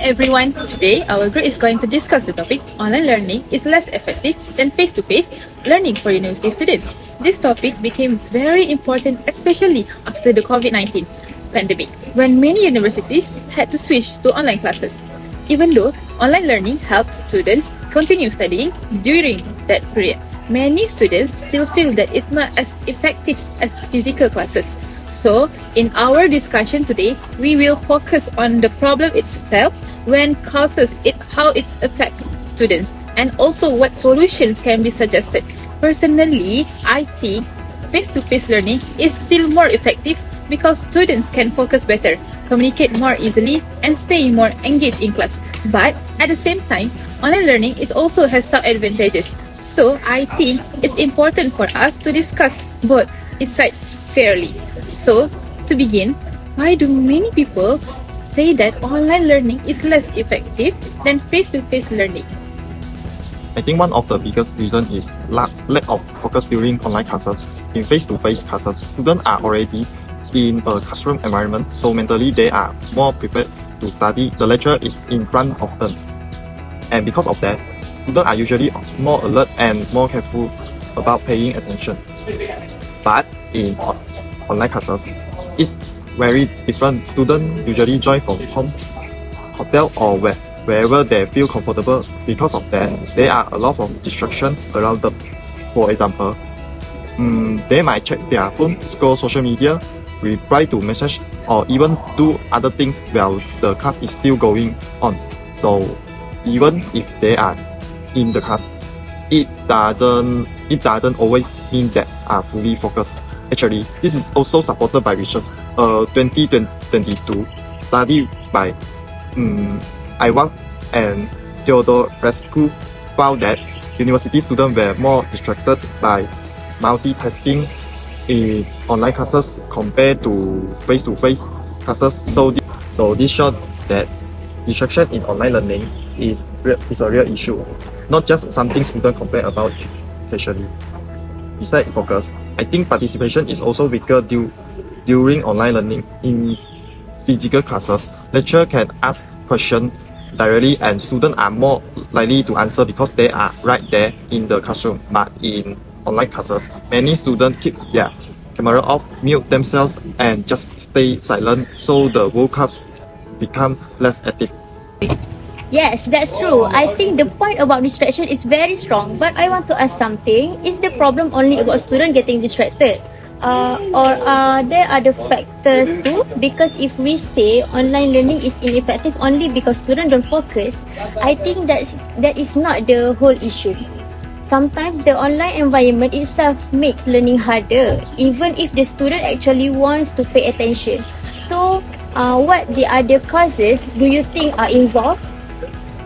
everyone, today our group is going to discuss the topic online learning is less effective than face-to-face learning for university students. This topic became very important especially after the COVID-19 pandemic when many universities had to switch to online classes. Even though online learning helped students continue studying during that period, many students still feel that it's not as effective as physical classes. So, in our discussion today, we will focus on the problem itself when causes it, how it affects students, and also what solutions can be suggested. Personally, I think face-to-face learning is still more effective because students can focus better, communicate more easily, and stay more engaged in class. But at the same time, online learning also has some advantages. So, I think it's important for us to discuss both sides fairly. So, to begin, why do many people say that online learning is less effective than face-to-face learning? I think one of the biggest reasons is lack of focus during online classes. In face-to-face classes, students are already in a classroom environment, so mentally they are more prepared to study. The lecturer is in front of them. And because of that, students are usually more alert and more careful about paying attention. But in online classes, it's very different. Students usually join from home, hostel, or wherever they feel comfortable. Because of that, there are a lot of distractions around them. For example, they might check their phone, scroll social media, reply to message, or even do other things while the class is still going on. So even if they are in the class, it doesn't always mean that are fully focused. Actually, this is also supported by research. 2022 study by Iwan and Theodorescu found that university students were more distracted by multitasking in online classes compared to face-to-face classes. So this showed that distraction in online learning is a real issue, not just something students complain about occasionally. Besides focus, I think participation is also weaker during online learning. In physical classes, lecturer can ask questions directly and students are more likely to answer because they are right there in the classroom. But in online classes, many students keep their camera off, mute themselves, and just stay silent, so the vocabs become less active. Yes, that's true. I think the point about distraction is very strong, but I want to ask something. Is the problem only about students getting distracted? Or are there other factors too? Because if we say online learning is ineffective only because students don't focus, I think that is not the whole issue. Sometimes the online environment itself makes learning harder, even if the student actually wants to pay attention. So, what the other causes do you think are involved?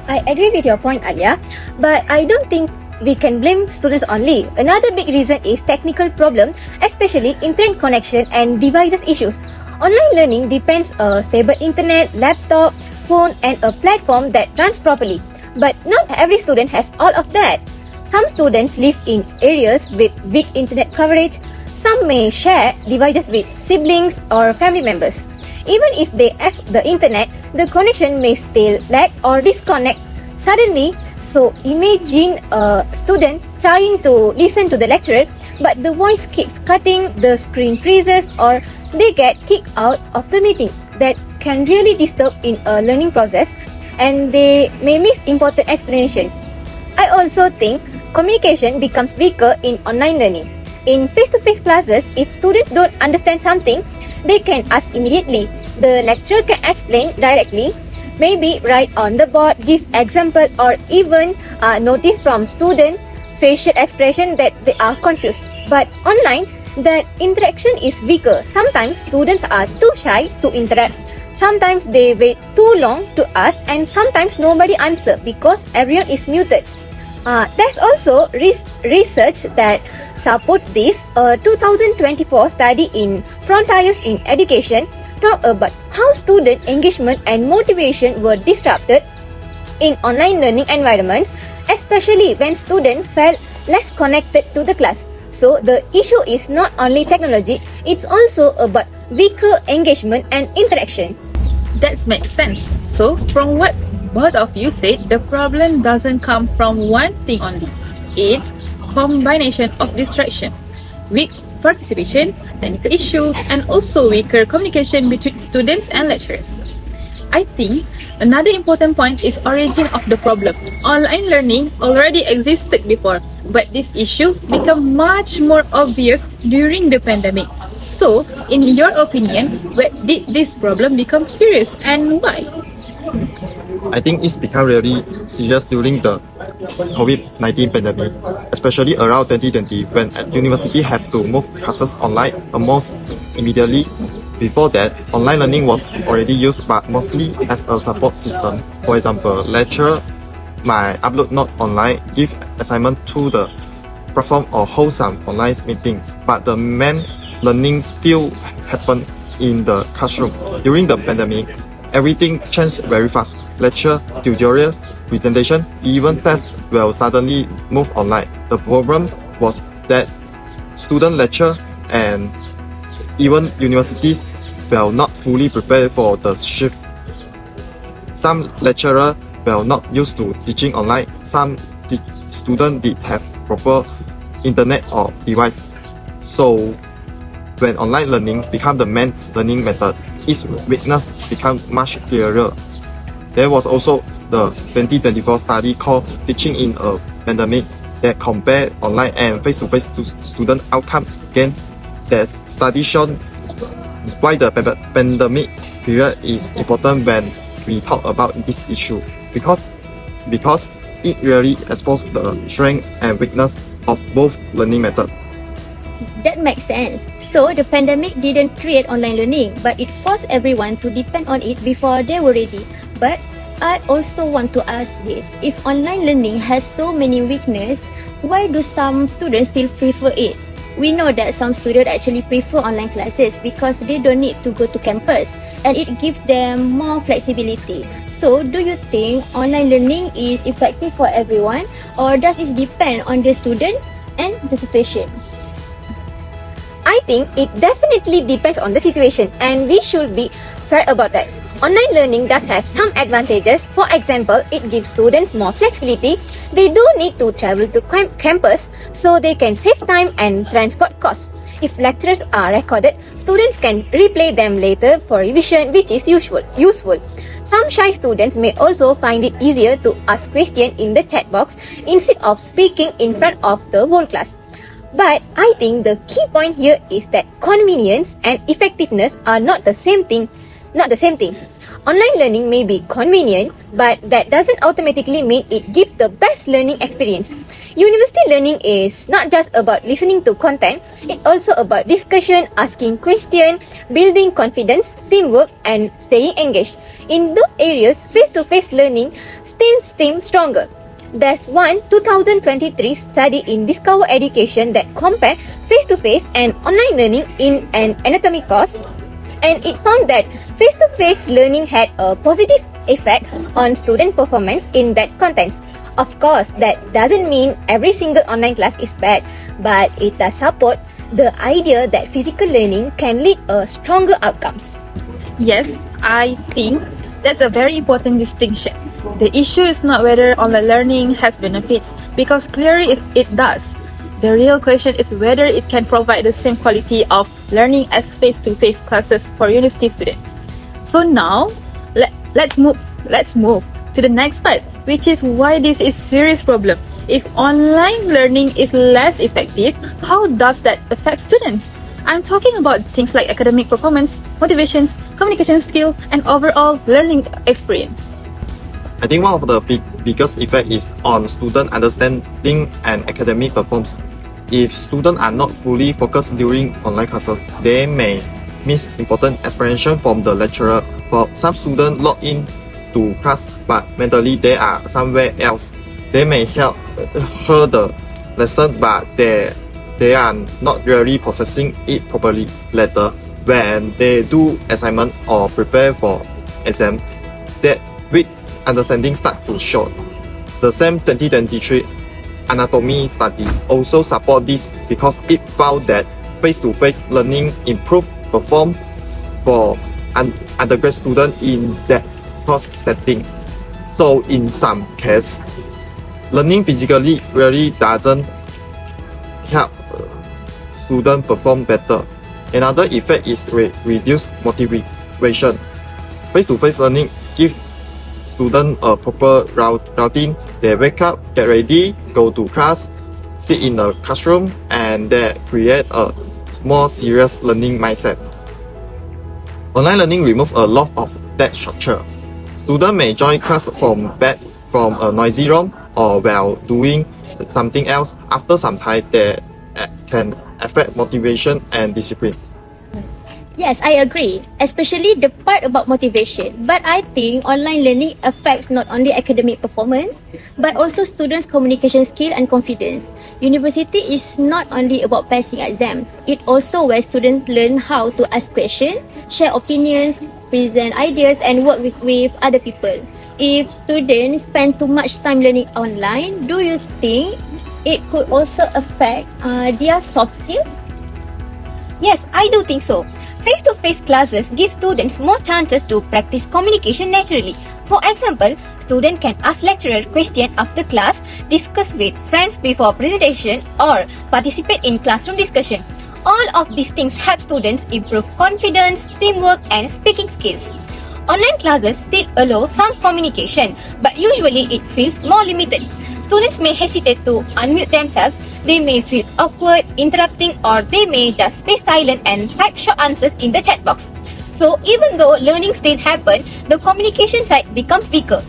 I agree with your point, Alia, but I don't think we can blame students only. Another big reason is technical problem, especially internet connection and devices issues. Online learning depends on a stable internet, laptop, phone, and a platform that runs properly. But not every student has all of that. Some students live in areas with weak internet coverage. Some may share devices with siblings or family members. Even if they have the internet, the connection may still lag or disconnect suddenly. So imagine a student trying to listen to the lecturer, but the voice keeps cutting, the screen freezes, or they get kicked out of the meeting. That can really disturb in a learning process, and they may miss important explanation. I also think communication becomes weaker in online learning. In face-to-face classes, if students don't understand something, they can ask immediately. The lecturer can explain directly, maybe write on the board, give example, or even notice from student facial expression that they are confused. But online, that interaction is weaker. Sometimes students are too shy to interact. Sometimes they wait too long to ask, and sometimes nobody answers because everyone is muted. There's also research that supports this. A 2024 study in Frontiers in Education talked about how student engagement and motivation were disrupted in online learning environments, especially when students felt less connected to the class. So the issue is not only technology, it's also about weaker engagement and interaction. That makes sense. So, from what both of you said the problem doesn't come from one thing only. It's combination of distraction, weak participation, technical issue, and also weaker communication between students and lecturers. I think another important point is origin of the problem. Online learning already existed before, but this issue became much more obvious during the pandemic. So, in your opinion, where did this problem become serious and why? I think it's become really serious during the COVID-19 pandemic, especially around 2020 when university had to move classes online almost immediately. Before that, online learning was already used but mostly as a support system. For example, lecturer might upload note online, give assignment to the platform or hold some online meeting, but the main learning still happened in the classroom. During the pandemic, everything changed very fast. Lecture, tutorial, presentation, even tests will suddenly move online. The problem was that student lecture and even universities were not fully prepared for the shift. Some lecturers were not used to teaching online. Some students did have proper internet or device. So when online learning became the main learning method, its weakness became much clearer. There was also the 2024 study called Teaching in a Pandemic that compared online and face-to-face student outcome. Again, that study shown why the pandemic period is important when we talk about this issue because it really exposed the strength and weakness of both learning methods. That makes sense. So the pandemic didn't create online learning, but it forced everyone to depend on it before they were ready. But I also want to ask this. If online learning has so many weaknesses, why do some students still prefer it? We know that some students actually prefer online classes because they don't need to go to campus and it gives them more flexibility. So, do you think online learning is effective for everyone or does it depend on the student and the situation? I think it definitely depends on the situation and we should be fair about that. Online learning does have some advantages. For example, it gives students more flexibility. They do need to travel to campus so they can save time and transport costs. If lectures are recorded, students can replay them later for revision, which is useful. Some shy students may also find it easier to ask questions in the chat box instead of speaking in front of the whole class. But I think the key point here is that convenience and effectiveness are not the same thing. Online learning may be convenient, but that doesn't automatically mean it gives the best learning experience. University learning is not just about listening to content, it's also about discussion, asking questions, building confidence, teamwork, and staying engaged. In those areas, face-to-face learning still seems stronger. There's one 2023 study in Discover Education that compared face-to-face and online learning in an anatomy course, and it found that face-to-face learning had a positive effect on student performance in that context. Of course, that doesn't mean every single online class is bad, but it does support the idea that physical learning can lead to stronger outcomes. Yes, I think that's a very important distinction. The issue is not whether online learning has benefits, because clearly it does. The real question is whether it can provide the same quality of learning as face-to-face classes for university students. So now, let's move to the next part, which is why this is a serious problem. If online learning is less effective, how does that affect students? I'm talking about things like academic performance, motivations, communication skill, and overall learning experience. I think one of the biggest effect is on student understanding and academic performance. If students are not fully focused during online classes, they may miss important explanation from the lecturer. For some students log in to class but mentally they are somewhere else. They may hear the lesson but they are not really processing it properly later when they do assignment or prepare for exam. That weak understanding start to show. The same 2023 anatomy study also support this because it found that face-to-face learning improved performance for undergrad students in that course setting. So in some cases, learning physically really doesn't help students perform better. Another effect is reduced motivation. Face-to-face learning gives students a proper routine. They wake up, get ready, go to class, sit in the classroom, and they create a more serious learning mindset. Online learning removes a lot of that structure. Students may join class from bed, from a noisy room, or while doing something else. After some time, they can affect motivation and discipline. Yes, I agree, especially the part about motivation. But I think online learning affects not only academic performance, but also students' communication skill and confidence. University is not only about passing exams, it also where students learn how to ask questions, share opinions, present ideas, and work with other people. If students spend too much time learning online, do you think it could also affect their soft skills? Yes, I do think so. Face-to-face classes give students more chances to practice communication naturally. For example, students can ask lecturer questions after class, discuss with friends before presentation, or participate in classroom discussion. All of these things help students improve confidence, teamwork, and speaking skills. Online classes still allow some communication, but usually it feels more limited. Students may hesitate to unmute themselves, they may feel awkward, interrupting, or they may just stay silent and type short answers in the chat box. So even though learning still happens, the communication side becomes weaker.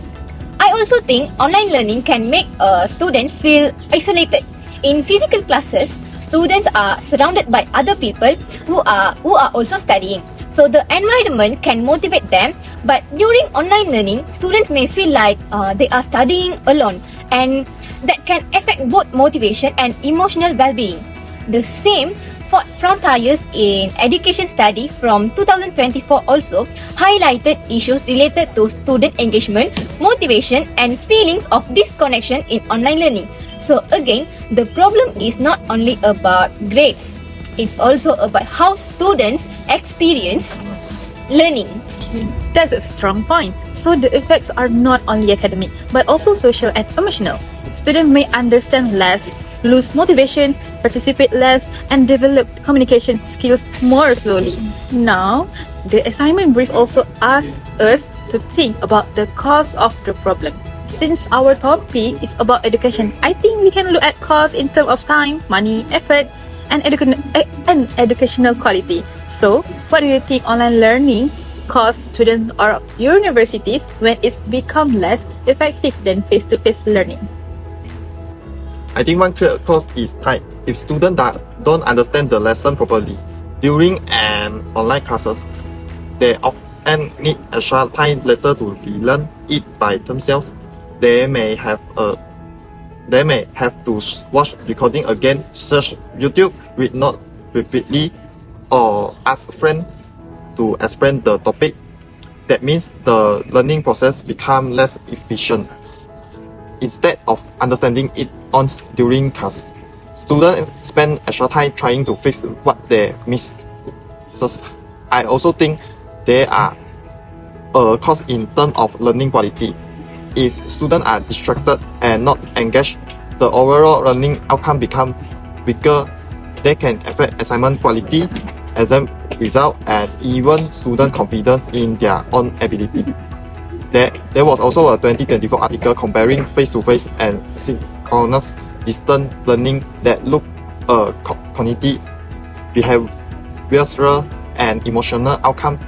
I also think online learning can make a student feel isolated. In physical classes, students are surrounded by other people who are also studying. So the environment can motivate them, but during online learning, students may feel like they are studying alone, and that can affect both motivation and emotional well-being. The same Fort Frontiers in Education Study from 2024 also highlighted issues related to student engagement, motivation, and feelings of disconnection in online learning. So again, the problem is not only about grades, it's also about how students experience learning. That's a strong point. So the effects are not only academic, but also social and emotional. Students may understand less, lose motivation, participate less, and develop communication skills more slowly. Now, the assignment brief also asks us to think about the cause of the problem. Since our topic is about education, I think we can look at cause in terms of time, money, effort, and educational quality. So, what do you think online learning costs students or universities when it's become less effective than face-to-face learning? I think one clear cause is time. If students don't understand the lesson properly during an online classes, they often need extra time later to relearn it by themselves. They may have to watch recording again, search YouTube, read notes repeatedly, or ask a friend to explain the topic. That means the learning process becomes less efficient. Instead of understanding it on during class, students spend extra time trying to fix what they missed. So I also think there are a cause in terms of learning quality. If students are distracted and not engaged, the overall learning outcome becomes weaker. They can affect assignment quality, exam result, and even student confidence in their own ability. There was also a 2024 article comparing face-to-face and synchronous distance learning that looked at cognitive, behavioral, and emotional outcome.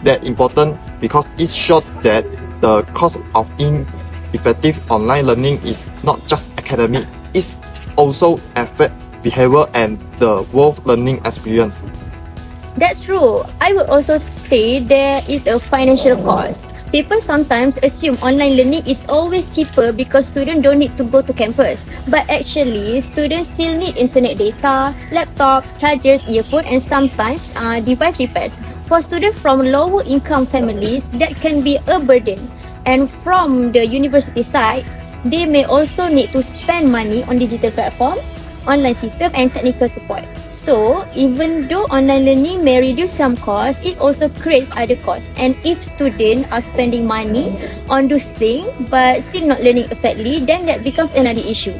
That important because it showed that the cost of ineffective online learning is not just academic, it's also affect behavior and the world learning experience. That's true. I would also say there is a financial cost. People sometimes assume online learning is always cheaper because students don't need to go to campus. But actually, students still need internet data, laptops, chargers, earphones, and sometimes device repairs. For students from lower income families, that can be a burden. And from the university side, they may also need to spend money on digital platforms, online system and technical support. So, even though online learning may reduce some costs, it also creates other costs. And if students are spending money on those things but still not learning effectively, then that becomes another issue.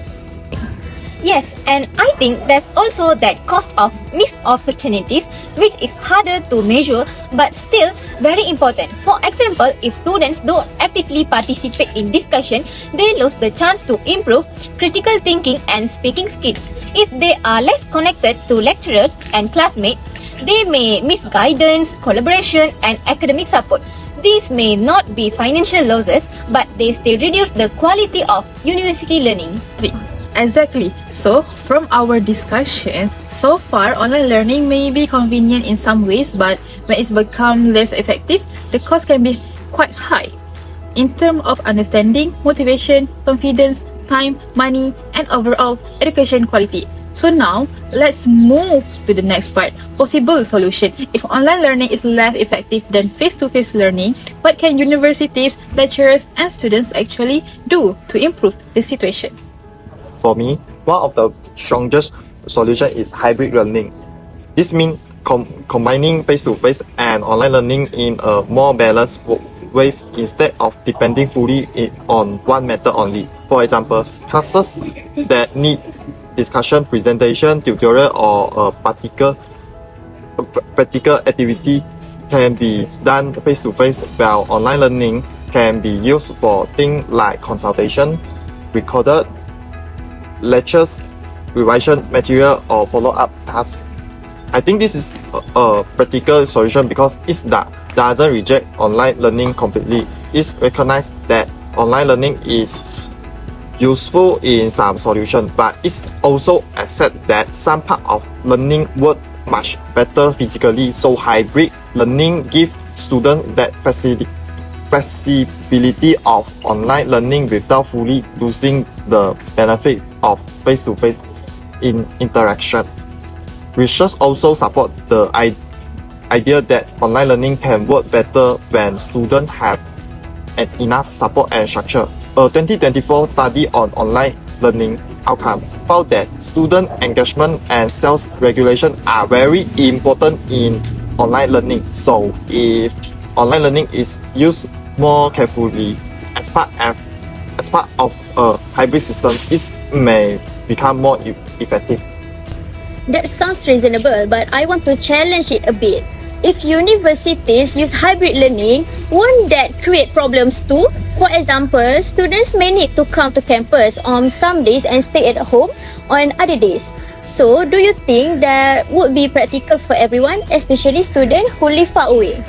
Yes, and I think there's also that cost of missed opportunities, which is harder to measure but still very important. For example, if students don't actively participate in discussion, they lose the chance to improve critical thinking and speaking skills. If they are less connected to lecturers and classmates, they may miss guidance, collaboration, and academic support. These may not be financial losses, but they still reduce the quality of university learning. Exactly. So, from our discussion, so far online learning may be convenient in some ways, but when it's become less effective, the cost can be quite high in terms of understanding, motivation, confidence, time, money, and overall education quality. So now, let's move to the next part, possible solution. If online learning is less effective than face-to-face learning, what can universities, lecturers, and students actually do to improve the situation? For me, one of the strongest solution is hybrid learning. This means combining face-to-face and online learning in a more balanced way instead of depending fully on one method only. For example, classes that need discussion, presentation, tutorial, or a practical activity can be done face-to-face, while online learning can be used for things like consultation, recorded lectures, revision material, or follow-up tasks. I think this is a practical solution because it doesn't reject online learning completely. It recognizes that online learning is useful in some solution, but it also accepts that some part of learning work much better physically. So hybrid learning gives students that flexibility of online learning without fully losing the benefit of face-to-face interaction. Research also supports the idea that online learning can work better when students have enough support and structure. A 2024 study on online learning outcome found that student engagement and self-regulation are very important in online learning. So if online learning is used more carefully as part of a hybrid system, it may become more effective. That sounds reasonable, but I want to challenge it a bit. If universities use hybrid learning, won't that create problems too? For example, students may need to come to campus on some days and stay at home on other days. So, do you think that would be practical for everyone, especially students who live far away?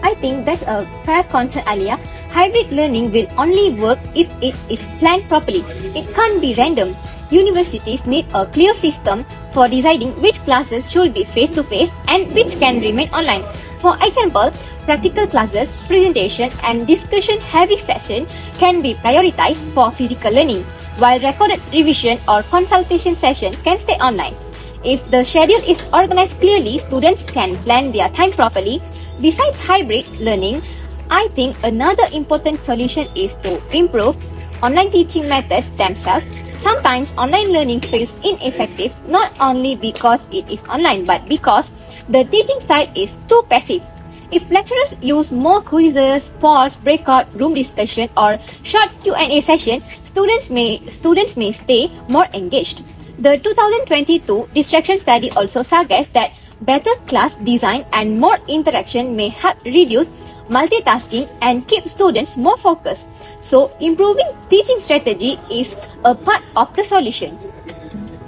I think that's a fair concern, Alia. Hybrid learning will only work if it is planned properly. It can't be random. Universities need a clear system for deciding which classes should be face-to-face and which can remain online. For example, practical classes, presentation, and discussion-heavy sessions can be prioritized for physical learning, while recorded revision or consultation session can stay online. If the schedule is organized clearly, students can plan their time properly. Besides hybrid learning, I think another important solution is to improve online teaching methods themselves. Sometimes online learning feels ineffective not only because it is online but because the teaching style is too passive. If lecturers use more quizzes, polls, breakout room discussion, or short Q&A session, students may stay more engaged. The 2022 distraction study also suggests that better class design and more interaction may help reduce multitasking and keep students more focused. So, improving teaching strategy is a part of the solution.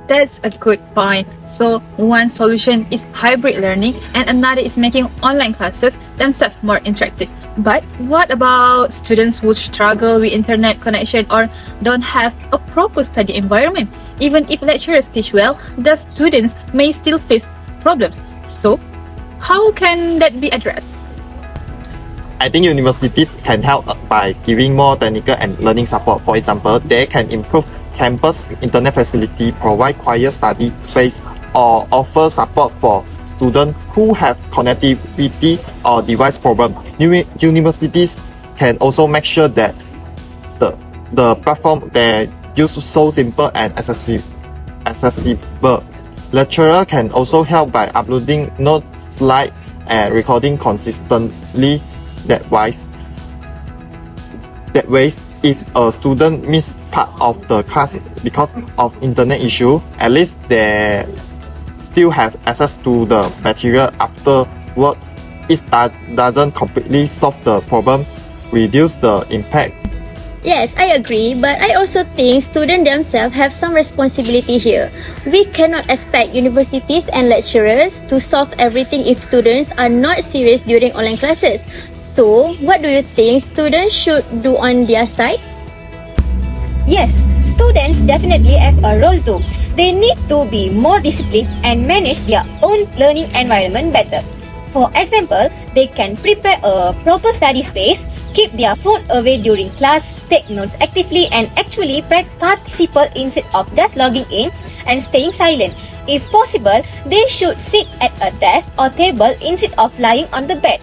That's a good point. So, one solution is hybrid learning and another is making online classes themselves more interactive. But what about students who struggle with internet connection or don't have a proper study environment? Even if lecturers teach well, the students may still face problems. So, how can that be addressed? I think universities can help by giving more technical and learning support. For example, they can improve campus internet facility, provide quiet study space, or offer support for students who have connectivity or device problem. Universities can also make sure that the platform they use so simple and accessible. Lecturer can also help by uploading note, slide, and recording consistently. That ways, if a student miss part of the class because of internet issue, at least they still have access to the material afterward. It doesn't completely solve the problem, reduce the impact. Yes, I agree, but I also think students themselves have some responsibility here. We cannot expect universities and lecturers to solve everything if students are not serious during online classes. So, what do you think students should do on their side? Yes, students definitely have a role too. They need to be more disciplined and manage their own learning environment better. For example, they can prepare a proper study space, keep their phone away during class, take notes actively, and actually participate instead of just logging in and staying silent. If possible, they should sit at a desk or table instead of lying on the bed,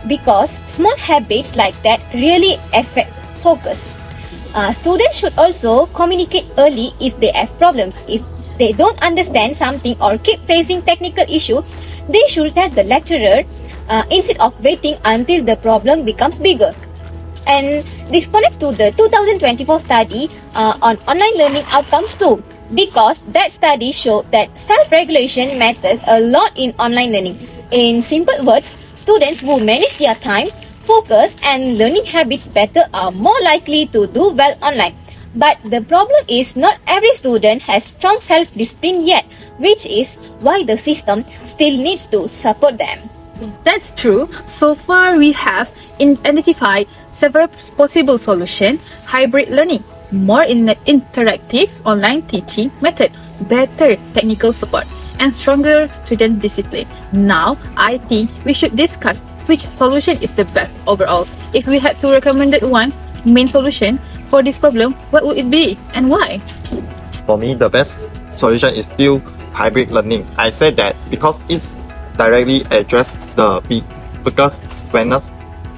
because small habits like that really affect focus. Students should also communicate early if they have problems. If they don't understand something or keep facing technical issue, they should tell the lecturer instead of waiting until the problem becomes bigger. And this connects to the 2024 study on online learning outcomes too, because that study showed that self-regulation matters a lot in online learning. In simple words, students who manage their time, focus, and learning habits better are more likely to do well online. But the problem is not every student has strong self-discipline yet, which is why the system still needs to support them. That's true. So far, we have identified several possible solutions: hybrid learning, more interactive online teaching method, better technical support, and stronger student discipline. Now, I think we should discuss which solution is the best overall. If we had to recommend one main solution for this problem, what would it be and why? For me, the best solution is still hybrid learning. I said that because it's directly address the biggest weakness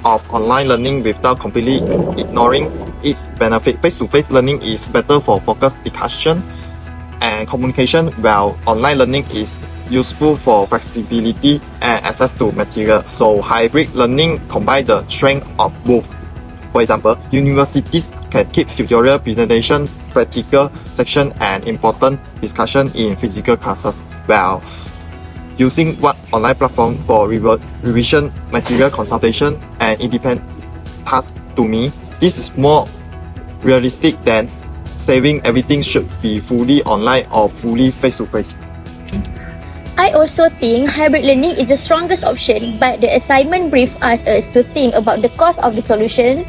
of online learning without completely ignoring its benefit. Face-to-face learning is better for focused discussion and communication, while online learning is useful for flexibility and access to material. So hybrid learning combines the strength of both. For example, universities can keep tutorial presentation, practical section, and important discussion in physical classes, while using one online platform for revision, material consultation, and independent tasks. To me, this is more realistic than saying everything should be fully online or fully face-to-face. I also think hybrid learning is the strongest option, but the assignment brief asks us to think about the cost of the solution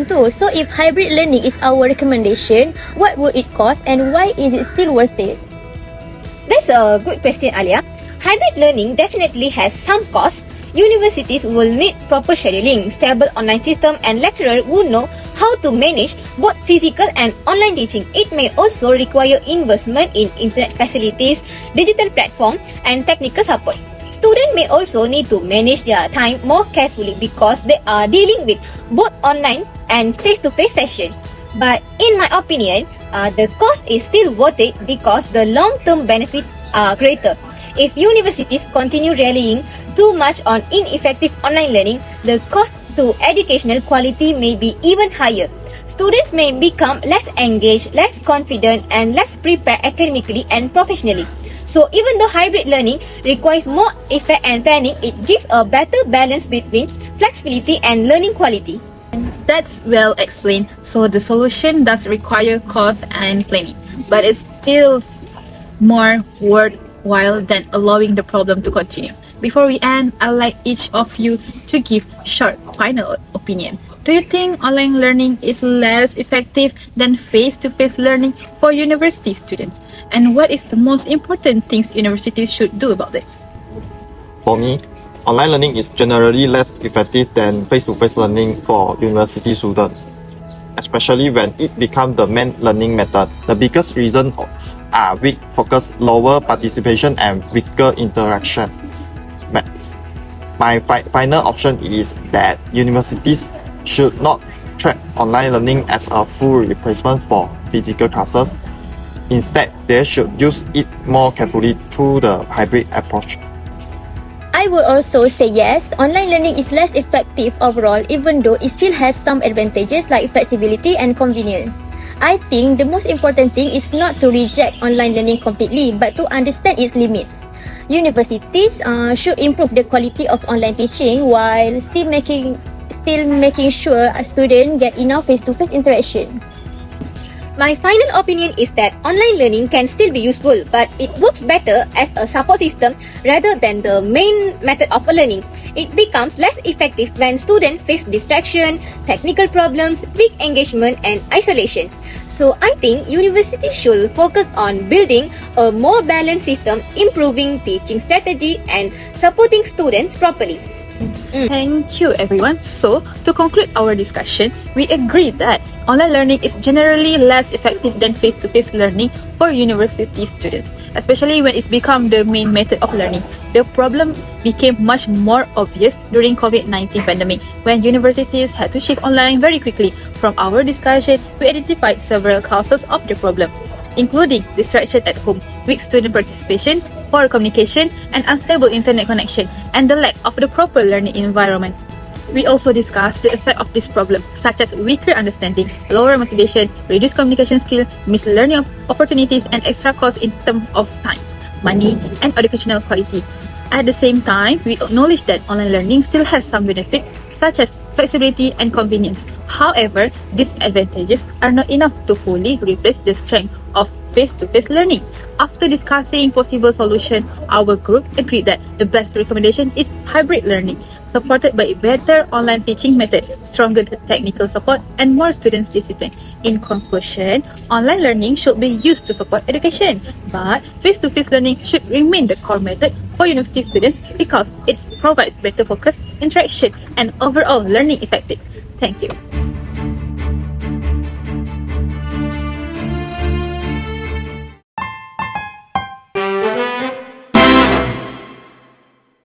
too. So if hybrid learning is our recommendation, what would it cost and why is it still worth it? That's a good question, Alia. Hybrid learning definitely has some costs. Universities will need proper scheduling, stable online system, and lecturers who know how to manage both physical and online teaching. It may also require investment in internet facilities, digital platform, and technical support. Students may also need to manage their time more carefully because they are dealing with both online and face-to-face sessions. But in my opinion, the cost is still worth it because the long-term benefits are greater. If universities continue relying too much on ineffective online learning, the cost to educational quality may be even higher. Students may become less engaged, less confident, and less prepared academically and professionally. So even though hybrid learning requires more effort and planning, it gives a better balance between flexibility and learning quality. That's well explained. So the solution does require cost and planning, but it's still more worthwhile than allowing the problem to continue. Before we end, I'd like each of you to give short final opinion. Do you think online learning is less effective than face-to-face learning for university students? And what is the most important things universities should do about it? For me, online learning is generally less effective than face-to-face learning for university students, especially when it becomes the main learning method. The biggest reason are weak focus, lower participation, and weaker interaction. My final option is that universities should not treat online learning as a full replacement for physical classes. Instead, they should use it more carefully through the hybrid approach. I would also say yes, online learning is less effective overall, even though it still has some advantages like flexibility and convenience. I think the most important thing is not to reject online learning completely, but to understand its limits. Universities should improve the quality of online teaching while still making sure students get enough face-to-face interaction. My final opinion is that online learning can still be useful, but it works better as a support system rather than the main method of learning. It becomes less effective when students face distraction, technical problems, weak engagement, and isolation. So I think universities should focus on building a more balanced system, improving teaching strategy, and supporting students properly. Thank you, everyone. So, to conclude our discussion, we agree that online learning is generally less effective than face-to-face learning for university students, especially when it's become the main method of learning. The problem became much more obvious during COVID-19 pandemic, when universities had to shift online very quickly. From our discussion, we identified several causes of the problem, including distraction at home, weak student participation, poor communication, and unstable internet connection, and the lack of the proper learning environment. We also discussed the effect of this problem, such as weaker understanding, lower motivation, reduced communication skill, missed learning opportunities, and extra costs in terms of time, money, and educational quality. At the same time, we acknowledge that online learning still has some benefits, such as flexibility and convenience. However, these advantages are not enough to fully replace the strength of face-to-face learning. After discussing possible solutions, our group agreed that the best recommendation is hybrid learning, supported by a better online teaching method, stronger technical support, and more students' discipline. In conclusion, online learning should be used to support education, but face-to-face learning should remain the core method for university students because it provides better focus, interaction, and overall learning effective. Thank you.